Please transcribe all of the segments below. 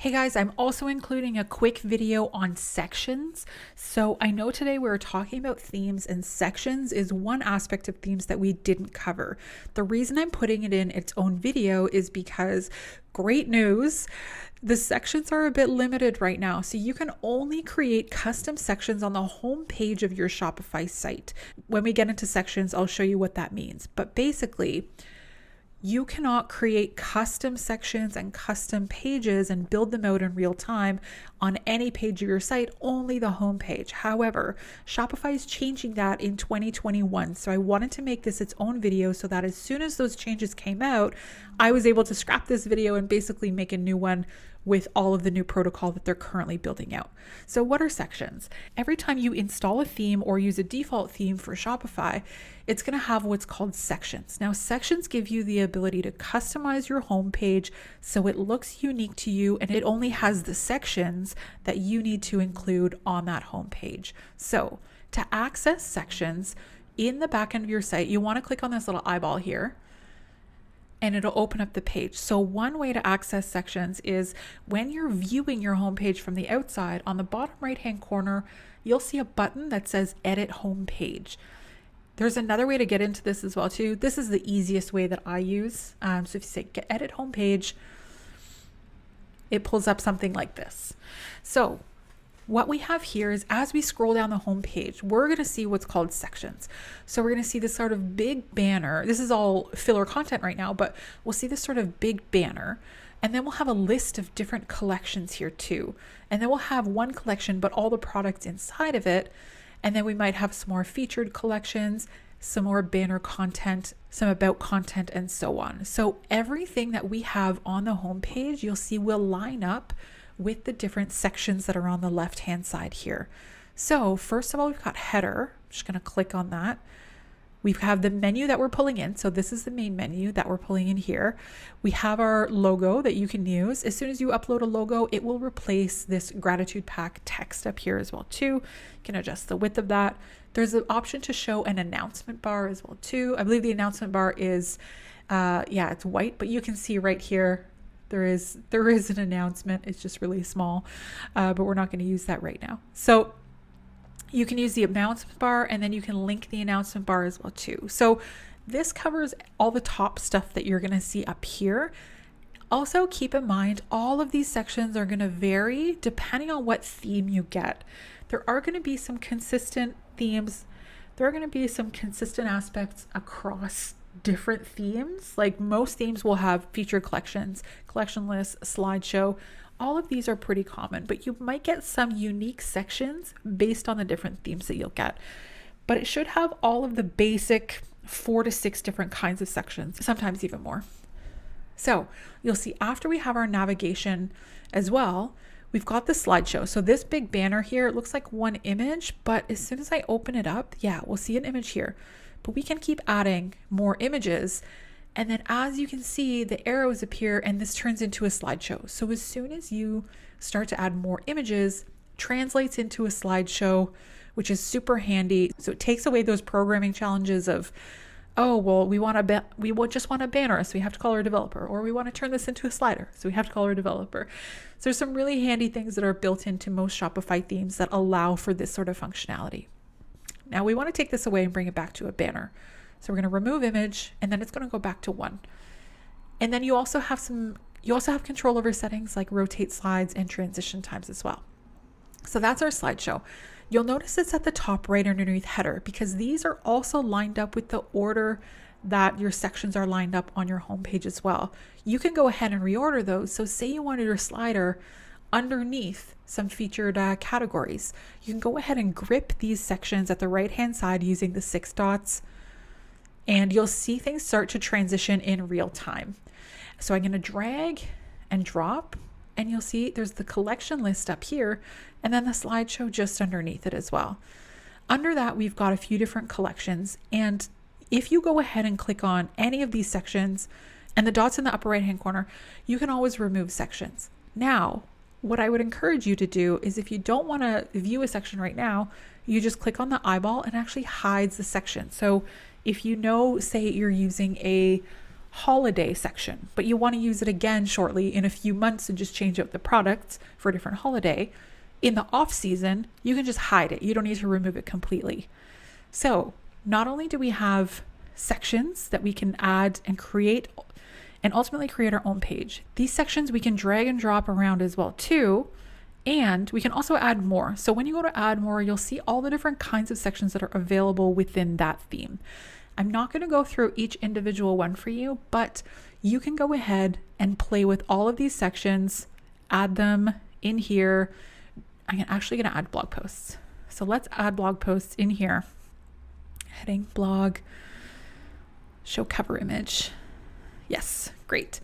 Hey guys, I'm also including a quick video on sections. So I know today we were talking about themes, and sections is one aspect of themes that we didn't cover. The reason I'm putting it in its own video is because, great news, the sections are a bit limited right now. So you can only create custom sections on the home page of your Shopify site. When we get into sections, I'll show you what that means. But basically, you cannot create custom sections and custom pages and build them out in real time on any page of your site, only the home page. However, Shopify is changing that in 2021. So I wanted to make this its own video so that as soon as those changes came out, I was able to scrap this video and basically make a new one with all of the new protocol that they're currently building out. So what are sections? Every time you install a theme or use a default theme for Shopify, it's going to have what's called sections. Now, sections give you the ability to customize your homepage so it looks unique to you, and it only has the sections that you need to include on that homepage. So to access sections in the back end of your site, you want to click on this little eyeball here, and it'll open up the page. So one way to access sections is when you're viewing your homepage from the outside, on the bottom right-hand corner, you'll see a button that says Edit Homepage. There's another way to get into this as well too. This is the easiest way that I use. So if you say Edit Homepage, it pulls up something like this. So what we have here is as we scroll down the home page, we're going to see what's called sections. So we're going to see this sort of big banner. This is all filler content right now, but we'll see this sort of big banner. And then we'll have a list of different collections here too. And then we'll have one collection, but all the products inside of it. And then we might have some more featured collections, some more banner content, some about content, and so on. So everything that we have on the home page, you'll see will line up with the different sections that are on the left-hand side here. So first of all, we've got header. I'm just going to click on that. We have the menu that we're pulling in. So this is the main menu that we're pulling in here. We have our logo that you can use. As soon as you upload a logo, it will replace this gratitude pack text up here as well too. You can adjust the width of that. There's an option to show an announcement bar as well too. I believe the announcement bar is, it's white, but you can see right here, there is an announcement. It's just really small, but we're not going to use that right now. So you can use the announcement bar, and then you can link the announcement bar as well too. So this covers all the top stuff that you're going to see up here. Also keep in mind, all of these sections are going to vary depending on what theme you get. There are going to be some consistent themes. There are going to be some consistent aspects across different themes. Like most themes will have featured collections, collection lists, slideshow. All of these are pretty common, but you might get some unique sections based on the different themes that you'll get. But it should have all of the basic 4 to 6 different kinds of sections, sometimes even more. So you'll see after we have our navigation as well, we've got the slideshow. So this big banner here, it looks like one image, but as soon as I open it up, we'll see an image here. But we can keep adding more images. And then as you can see, the arrows appear and this turns into a slideshow. So as soon as you start to add more images, translates into a slideshow, which is super handy. So it takes away those programming challenges of, oh, well, we just want a banner, so we have to call our developer, or we want to turn this into a slider, so we have to call our developer. So there's some really handy things that are built into most Shopify themes that allow for this sort of functionality. Now we want to take this away and bring it back to a banner. So we're going to remove image, and then it's going to go back to 1. And then you also have control over settings like rotate slides and transition times as well. So that's our slideshow. You'll notice it's at the top right underneath header, because these are also lined up with the order that your sections are lined up on your homepage as well. You can go ahead and reorder those. So say you wanted your slider underneath some featured categories. You can go ahead and grip these sections at the right-hand side using the 6 dots, and you'll see things start to transition in real time. So I'm going to drag and drop, and you'll see there's the collection list up here, and then the slideshow just underneath it as well. Under that, we've got a few different collections, and if you go ahead and click on any of these sections and the dots in the upper right-hand corner, you can always remove sections. Now, what I would encourage you to do is if you don't want to view a section right now, you just click on the eyeball and actually hides the section. So if you know, say you're using a holiday section, but you want to use it again shortly in a few months and just change out the products for a different holiday, in the off season, you can just hide it. You don't need to remove it completely. So not only do we have sections that we can add and create and ultimately create our own page, these sections we can drag and drop around as well too. And we can also add more. So when you go to add more, you'll see all the different kinds of sections that are available within that theme. I'm not going to go through each individual one for you, but you can go ahead and play with all of these sections, add them in here. I'm actually going to add blog posts. So let's add blog posts in here. Heading, blog, show cover image. Yes, great.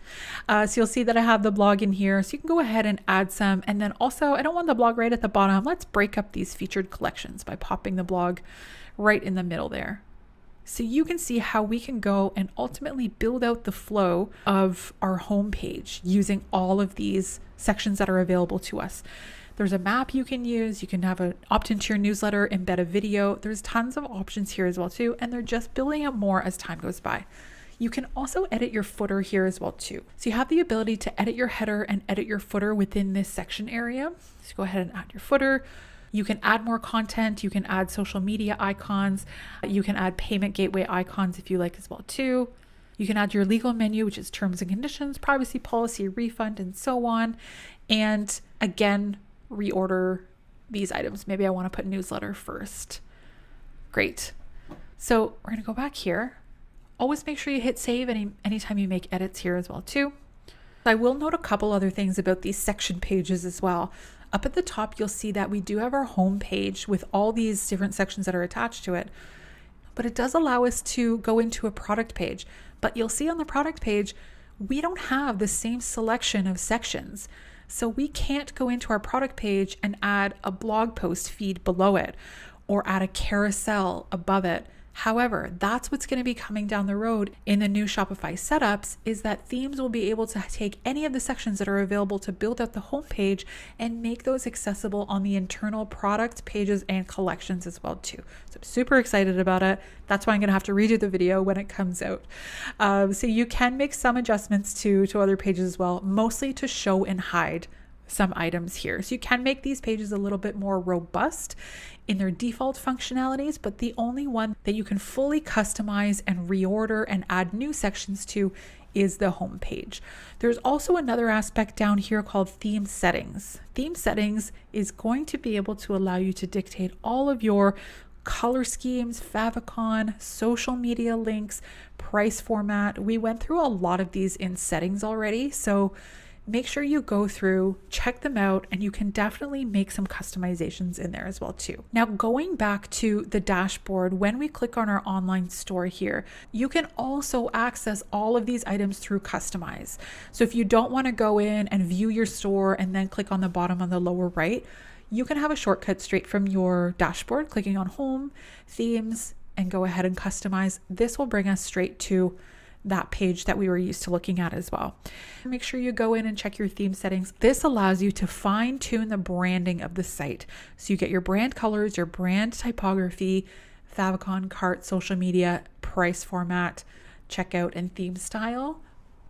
So you'll see that I have the blog in here. So you can go ahead and add some. And then also, I don't want the blog right at the bottom. Let's break up these featured collections by popping the blog right in the middle there. So you can see how we can go and ultimately build out the flow of our homepage using all of these sections that are available to us. There's a map you can use. You can have an opt into your newsletter, embed a video. There's tons of options here as well too. And they're just building up more as time goes by. You can also edit your footer here as well too. So you have the ability to edit your header and edit your footer within this section area. So go ahead and add your footer. You can add more content. You can add social media icons. You can add payment gateway icons if you like as well too. You can add your legal menu, which is terms and conditions, privacy policy, refund, and so on. And again, reorder these items. Maybe I want to put newsletter first. Great. So we're going to go back here. Always make sure you hit save anytime you make edits here as well too. I will note a couple other things about these section pages as well. Up at the top, you'll see that we do have our home page with all these different sections that are attached to it, but it does allow us to go into a product page. But you'll see on the product page, we don't have the same selection of sections. So we can't go into our product page and add a blog post feed below it or add a carousel above it. However, that's what's going to be coming down the road in the new Shopify setups, is that themes will be able to take any of the sections that are available to build out the homepage and make those accessible on the internal product pages and collections as well too. So I'm super excited about it. That's why I'm going to have to redo the video when it comes out. So you can make some adjustments to other pages as well, mostly to show and hide some items here. So you can make these pages a little bit more robust in their default functionalities, but the only one that you can fully customize and reorder and add new sections to is the home page. There's also another aspect down here called theme settings. Theme settings is going to be able to allow you to dictate all of your color schemes, favicon, social media links, price format. We went through a lot of these in settings already, so make sure you go through, check them out, and you can definitely make some customizations in there as well too. Now, going back to the dashboard, when we click on our online store here, you can also access all of these items through customize. So if you don't want to go in and view your store and then click on the bottom on the lower right, you can have a shortcut straight from your dashboard, clicking on home, themes, and go ahead and customize. This will bring us straight to that page that we were used to looking at as well. Make sure you go in and check your theme settings. This allows you to fine tune the branding of the site. So you get your brand colors, your brand typography, favicon, cart, social media, price format, checkout, and theme style.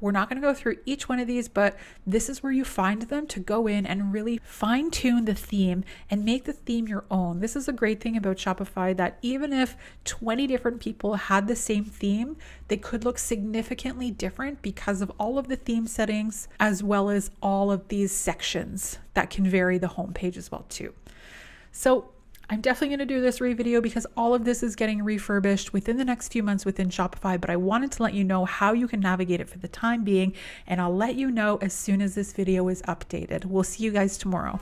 We're not going to go through each one of these, but this is where you find them to go in and really fine tune the theme and make the theme your own. This is a great thing about Shopify, that even if 20 different people had the same theme, they could look significantly different because of all of the theme settings, as well as all of these sections that can vary the homepage as well too. So I'm definitely going to do this video because all of this is getting refurbished within the next few months within Shopify, but I wanted to let you know how you can navigate it for the time being, and I'll let you know as soon as this video is updated. We'll see you guys tomorrow.